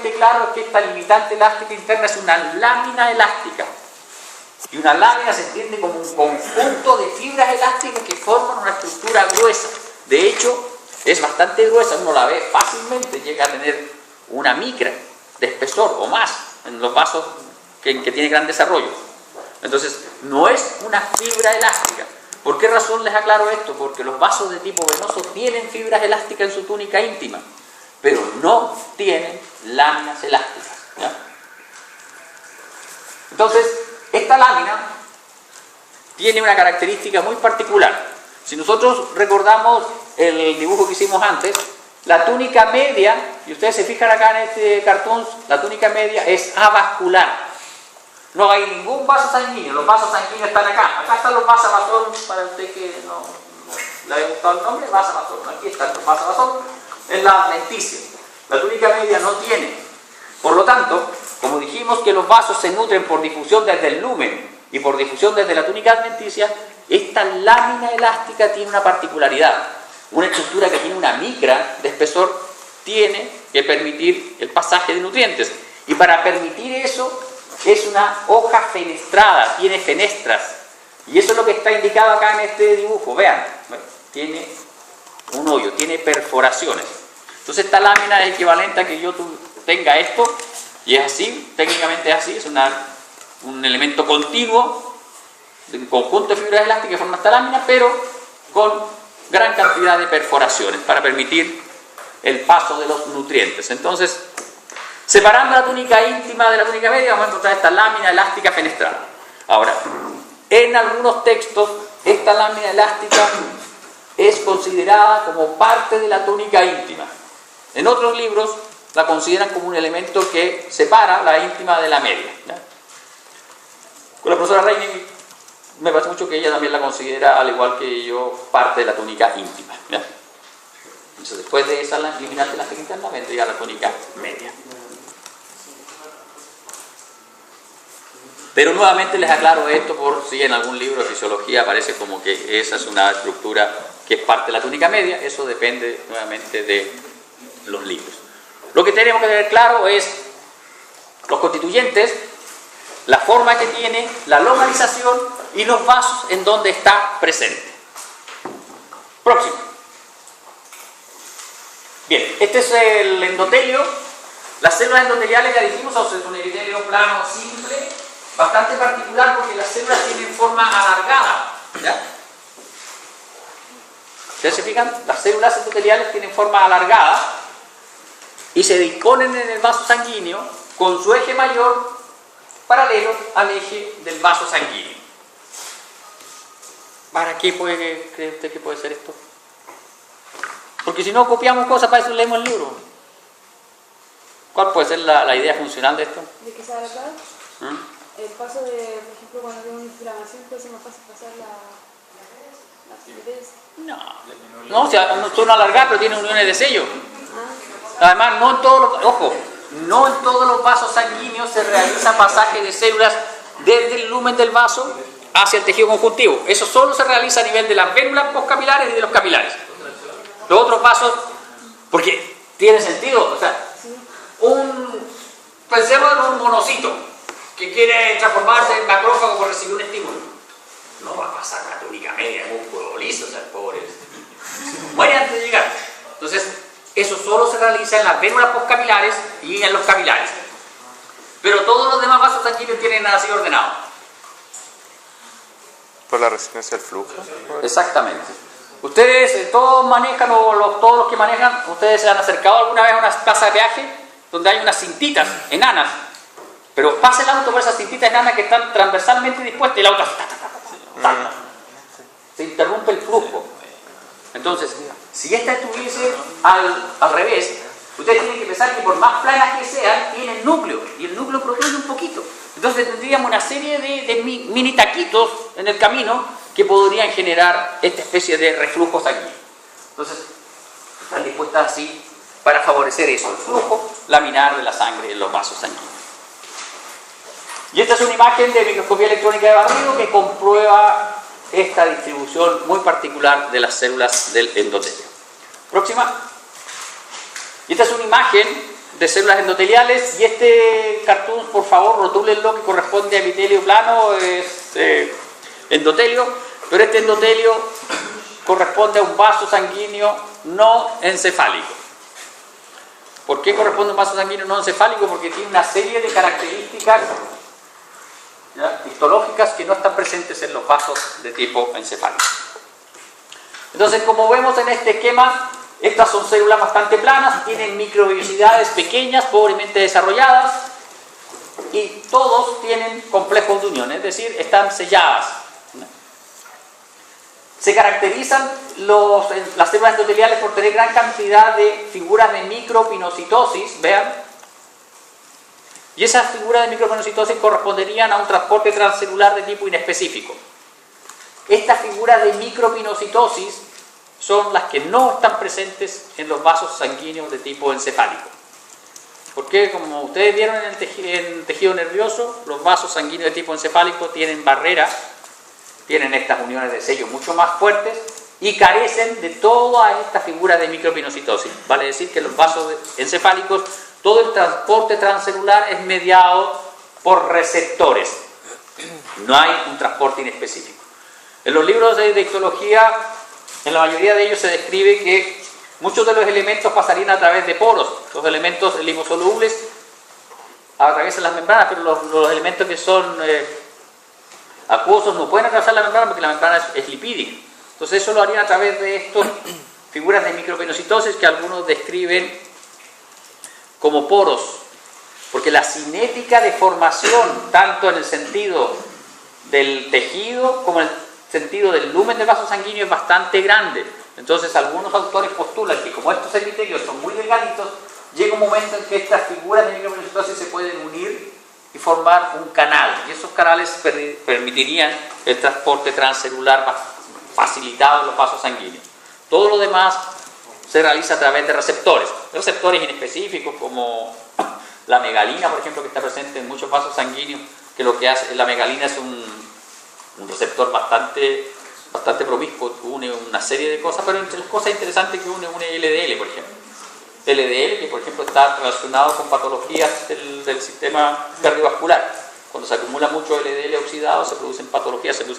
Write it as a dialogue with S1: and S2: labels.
S1: absolutamente claro es que esta limitante elástica interna es una lámina elástica. Y una lámina se entiende como un conjunto de fibras elásticas que forman una estructura gruesa. De hecho, es bastante gruesa, uno la ve fácilmente, llega a tener una micra de espesor o más en los vasos que tiene gran desarrollo. Entonces, no es una fibra elástica. ¿Por qué razón les aclaro esto? Porque los vasos de tipo venoso tienen fibras elásticas en su túnica íntima, pero no tienen láminas elásticas, ¿ya? Entonces, esta lámina tiene una característica muy particular. Si nosotros recordamos el dibujo que hicimos antes, la túnica media, y ustedes se fijan acá en este cartón, la túnica media es avascular. No hay ningún vaso sanguíneo, los vasos sanguíneos están acá. Acá están los vasavasos, para usted que no le haya gustado el nombre, vasavasos. Aquí están los vasavasos en la adventicia. La túnica media no tiene. Por lo tanto, como dijimos que los vasos se nutren por difusión desde el lumen y por difusión desde la túnica adventicia, esta lámina elástica tiene una particularidad. Una estructura que tiene una micra de espesor tiene que permitir el pasaje de nutrientes. Y para permitir eso, es una hoja fenestrada, tiene fenestras. Y eso es lo que está indicado acá en este dibujo. Vean, tiene un hoyo, tiene perforaciones. Entonces esta lámina es equivalente a que yo tenga esto, y es así, técnicamente es así, es un elemento continuo, un conjunto de fibras elásticas que forman esta lámina, pero con gran cantidad de perforaciones para permitir el paso de los nutrientes. Entonces, separando la túnica íntima de la túnica media, vamos a encontrar esta lámina elástica fenestrada. Ahora, en algunos textos, esta lámina elástica es considerada como parte de la túnica íntima. En otros libros la consideran como un elemento que separa la íntima de la media, ¿ya? Con la profesora Reine me parece mucho que ella también la considera, al igual que yo, parte de la túnica íntima, ¿ya? Entonces, después de esa liminante elástica interna vendría la túnica media. Pero nuevamente les aclaro esto por si en algún libro de fisiología aparece como que esa es una estructura que es parte de la túnica media. Eso depende nuevamente de los libros. Lo que tenemos que tener claro es los constituyentes, la forma que tiene, la localización y los vasos en donde está presente. Próximo. Bien, este es el endotelio. Las células endoteliales, ya dijimos, son un epitelio plano simple, bastante particular porque las células tienen forma alargada, ¿ya? ¿Ustedes se fijan? Las células endoteliales tienen forma alargada y se disponen en el vaso sanguíneo con su eje mayor paralelo al eje del vaso sanguíneo. ¿Para qué cree usted que puede ser esto? Porque si no copiamos cosas, para eso leemos el libro. ¿Cuál puede ser la idea funcional de esto?
S2: ¿De que se alargado? El paso de, por ejemplo, cuando hay una inflamación, puede ser más fácil pasar la fibres. No, o sea, no son alargadas, pero tienen uniones de sello. Además, no en todos los vasos sanguíneos se realiza pasaje de células desde el lumen del vaso hacia el tejido conjuntivo. Eso solo se realiza a nivel de las vénulas postcapilares y de los capilares. Los otros vasos, porque tiene sentido, o sea, pensemos en un monocito que quiere transformarse en macrófago por recibir un estímulo. No va a pasar la túnica media, músculo liso, o sea, el pobre muere antes de llegar. Entonces, eso solo se realiza en las vénulas postcapilares y en los capilares. Pero todos los demás vasos sanguíneos tienen así ordenado.
S3: ¿Por la resistencia al flujo?
S1: Exactamente. Ustedes todos manejan, todos los que manejan, ustedes se han acercado alguna vez a una plaza de peaje donde hay unas cintitas enanas, pero pasa el auto por esas cintitas enanas que están transversalmente dispuestas y el auto se interrumpe el flujo. Entonces, si esta estuviese al revés, ustedes tienen que pensar que por más planas que sean, tienen núcleo, y el núcleo protruye un poquito. Entonces tendríamos una serie de mini taquitos en el camino que podrían generar esta especie de reflujo sanguíneo. Entonces, están dispuestas así para favorecer eso, el flujo laminar de la sangre en los vasos sanguíneos. Y esta es una imagen de microscopía electrónica de barrido que comprueba esta distribución muy particular de las células del endotelio. Próxima. Y esta es una imagen de células endoteliales, y este cartoon, por favor, rotúlenlo, que corresponde a epitelio plano, es endotelio, pero este endotelio corresponde a un vaso sanguíneo no encefálico. ¿Por qué corresponde a un vaso sanguíneo no encefálico? Porque tiene una serie de características, ¿ya?, histológicas que no están presentes en los vasos de tipo encefálico. Entonces, como vemos en este esquema, estas son células bastante planas, tienen microvellosidades pequeñas, pobremente desarrolladas, y todos tienen complejos de unión, es decir, están selladas. Se caracterizan las células endoteliales por tener gran cantidad de figuras de micropinocitosis, vean, y esas figuras de micropinocitosis corresponderían a un transporte transcelular de tipo inespecífico. Estas figuras de micropinocitosis son las que no están presentes en los vasos sanguíneos de tipo encefálico. Porque, como ustedes vieron en el tejido nervioso, los vasos sanguíneos de tipo encefálico tienen barreras, tienen estas uniones de sello mucho más fuertes y carecen de todas estas figuras de micropinocitosis. Vale decir que los vasos encefálicos, todo el transporte transcelular es mediado por receptores. No hay un transporte inespecífico. En los libros de histología, en la mayoría de ellos se describe que muchos de los elementos pasarían a través de poros. Los elementos liposolubles atraviesan las membranas, pero los elementos que son acuosos no pueden atravesar la membrana porque la membrana es lipídica. Entonces eso lo harían a través de estas figuras de micropinocitosis que algunos describen como poros, porque la cinética de formación, tanto en el sentido del tejido como en el sentido del lumen del vaso sanguíneo, es bastante grande. Entonces algunos autores postulan que como estos epitelios son muy delgaditos, llega un momento en que estas figuras de micropinocitosis se pueden unir y formar un canal, y esos canales permitirían el transporte transcelular facilitado en los vasos sanguíneos. Todo lo demás se realiza a través de receptores inespecíficos, como la megalina, por ejemplo, que está presente en muchos vasos sanguíneos, que lo que hace, la megalina es un receptor bastante promiscuo, une una serie de cosas, pero entre las cosas interesantes que une LDL, por ejemplo. LDL, que por ejemplo está relacionado con patologías del sistema cardiovascular. Cuando se acumula mucho LDL oxidado, se producen patologías, se producen